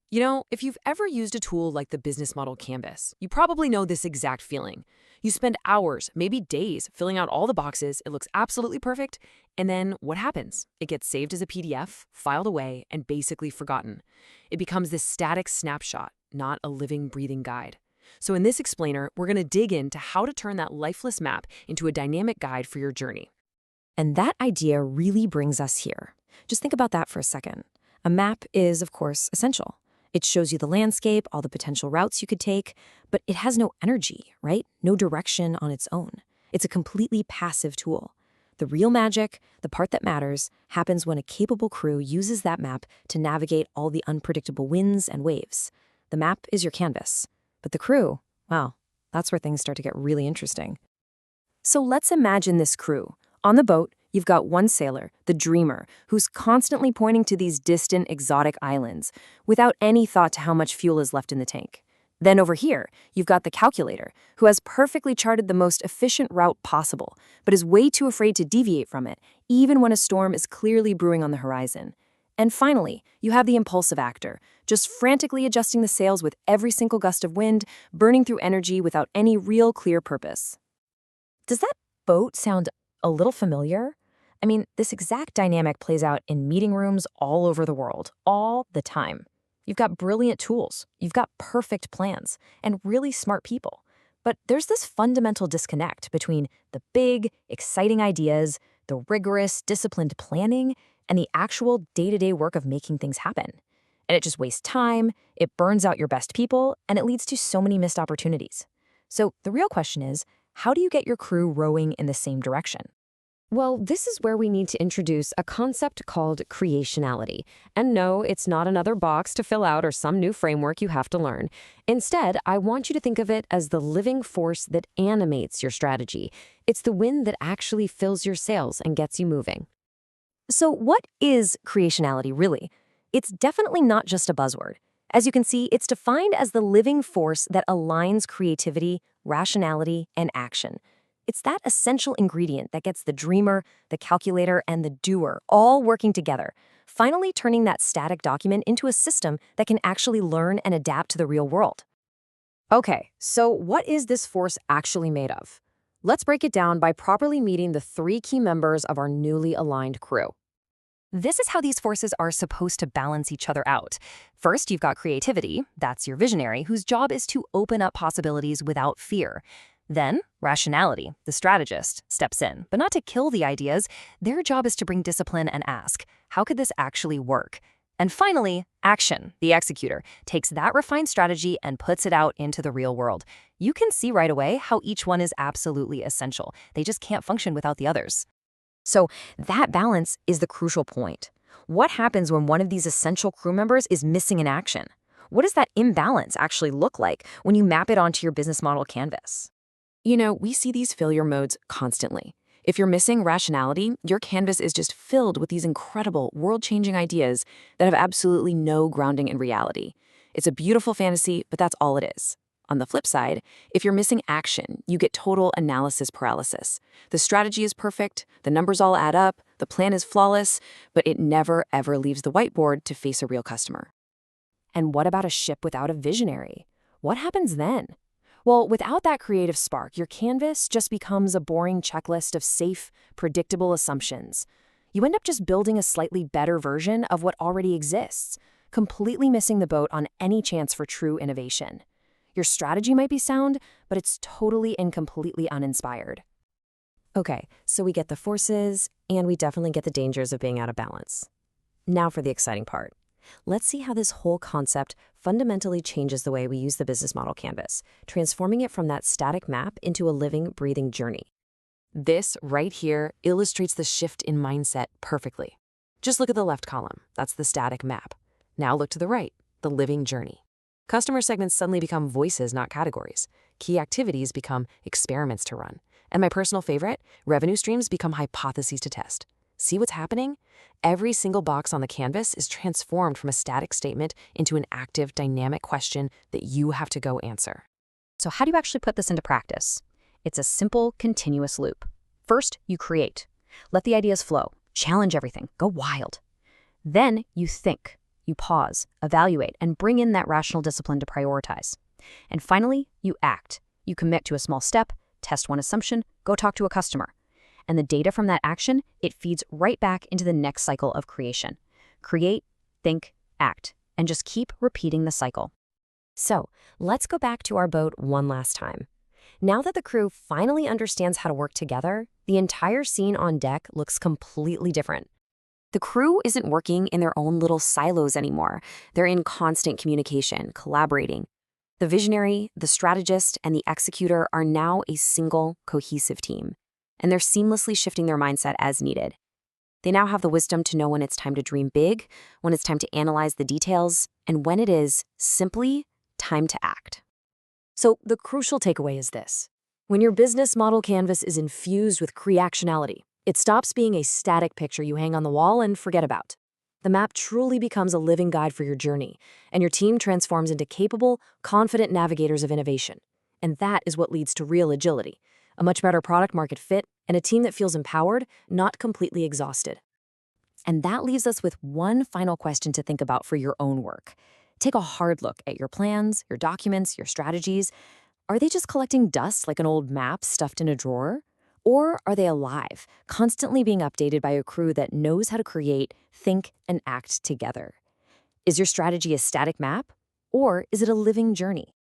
If you've ever used a tool like the business model canvas, you probably know this exact feeling. You spend hours, maybe days, filling out all the boxes, it looks absolutely perfect, and then what happens? It gets saved as a PDF, filed away, and basically forgotten. It becomes this static snapshot, not a living, breathing guide. So in this explainer, we're going to dig into how to turn that lifeless map into a dynamic guide for your journey. And that idea really brings us here. Just think about that for a second. A map is, of course, essential. It shows you the landscape, all the potential routes you could take, but it has no energy, right? No direction on its own. It's a completely passive tool. The real magic, the part that matters, happens when a capable crew uses that map to navigate all the unpredictable winds and waves. The map is your canvas, but the crew, well, that's where things start to get really interesting. So let's imagine this crew. On the boat, you've got one sailor, the dreamer, who's constantly pointing to these distant, exotic islands, without any thought to how much fuel is left in the tank. Then over here, you've got the calculator, who has perfectly charted the most efficient route possible, but is way too afraid to deviate from it, even when a storm is clearly brewing on the horizon. And finally, you have the impulsive actor, just frantically adjusting the sails with every single gust of wind, burning through energy without any real clear purpose. Does that boat sound a little familiar? I mean, this exact dynamic plays out in meeting rooms all over the world, all the time. You've got brilliant tools, you've got perfect plans, and really smart people. But there's this fundamental disconnect between the big, exciting ideas, the rigorous, disciplined planning, and the actual day-to-day work of making things happen. And it just wastes time, it burns out your best people, and it leads to so many missed opportunities. So the real question is, how do you get your crew rowing in the same direction? Well, this is where we need to introduce a concept called CreAtionality. And no, it's not another box to fill out or some new framework you have to learn. Instead, I want you to think of it as the living force that animates your strategy. It's the wind that actually fills your sails and gets you moving. So what is CreAtionality really? It's definitely not just a buzzword. As you can see, it's defined as the living force that aligns creativity, rationality, and action. It's that essential ingredient that gets the dreamer, the calculator, and the doer all working together, finally turning that static document into a system that can actually learn and adapt to the real world. Okay, so what is this force actually made of? Let's break it down by properly meeting the three key members of our newly aligned crew. This is how these forces are supposed to balance each other out. First, you've got creativity, that's your visionary, whose job is to open up possibilities without fear. Then, rationality, the strategist, steps in, but not to kill the ideas. Their job is to bring discipline and ask, how could this actually work? And finally, action, the executor, takes that refined strategy and puts it out into the real world. You can see right away how each one is absolutely essential. They just can't function without the others. So that balance is the crucial point. What happens when one of these essential crew members is missing in action? What does that imbalance actually look like when you map it onto your business model canvas? We see these failure modes constantly. If you're missing rationality, your canvas is just filled with these incredible, world-changing ideas that have absolutely no grounding in reality. It's a beautiful fantasy, but that's all it is. On the flip side, if you're missing action, you get total analysis paralysis. The strategy is perfect, the numbers all add up, the plan is flawless, but it never, ever leaves the whiteboard to face a real customer. And what about a ship without a visionary? What happens then? Well, without that creative spark, your canvas just becomes a boring checklist of safe, predictable assumptions. You end up just building a slightly better version of what already exists, completely missing the boat on any chance for true innovation. Your strategy might be sound, but it's totally and completely uninspired. Okay, so we get the forces, and we definitely get the dangers of being out of balance. Now for the exciting part. Let's see how this whole concept fundamentally changes the way we use the business model canvas, transforming it from that static map into a living, breathing journey. This right here illustrates the shift in mindset perfectly. Just look at the left column. That's the static map. Now look to the right, the living journey. Customer segments suddenly become voices, not categories. Key activities become experiments to run. And my personal favorite, revenue streams become hypotheses to test. See what's happening? Every single box on the canvas is transformed from a static statement into an active, dynamic question that you have to go answer. So how do you actually put this into practice? It's a simple, continuous loop. First, you create. Let the ideas flow. Challenge everything. Go wild. Then you think. You pause, evaluate, and bring in that rational discipline to prioritize. And finally, you act. You commit to a small step, test one assumption, go talk to a customer. And the data from that action, it feeds right back into the next cycle of creation. Create, think, act, and just keep repeating the cycle. So, let's go back to our boat one last time. Now that the crew finally understands how to work together, the entire scene on deck looks completely different. The crew isn't working in their own little silos anymore. They're in constant communication, collaborating. The visionary, the strategist, and the executor are now a single, cohesive team, and they're seamlessly shifting their mindset as needed. They now have the wisdom to know when it's time to dream big, when it's time to analyze the details, and when it is simply time to act. So the crucial takeaway is this. When your business model canvas is infused with CreActionality, it stops being a static picture you hang on the wall and forget about. The map truly becomes a living guide for your journey, and your team transforms into capable, confident navigators of innovation. And that is what leads to real agility, a much better product-market fit, and a team that feels empowered, not completely exhausted. And that leaves us with one final question to think about for your own work. Take a hard look at your plans, your documents, your strategies. Are they just collecting dust like an old map stuffed in a drawer? Or are they alive, constantly being updated by a crew that knows how to create, think, and act together? Is your strategy a static map? Or is it a living journey?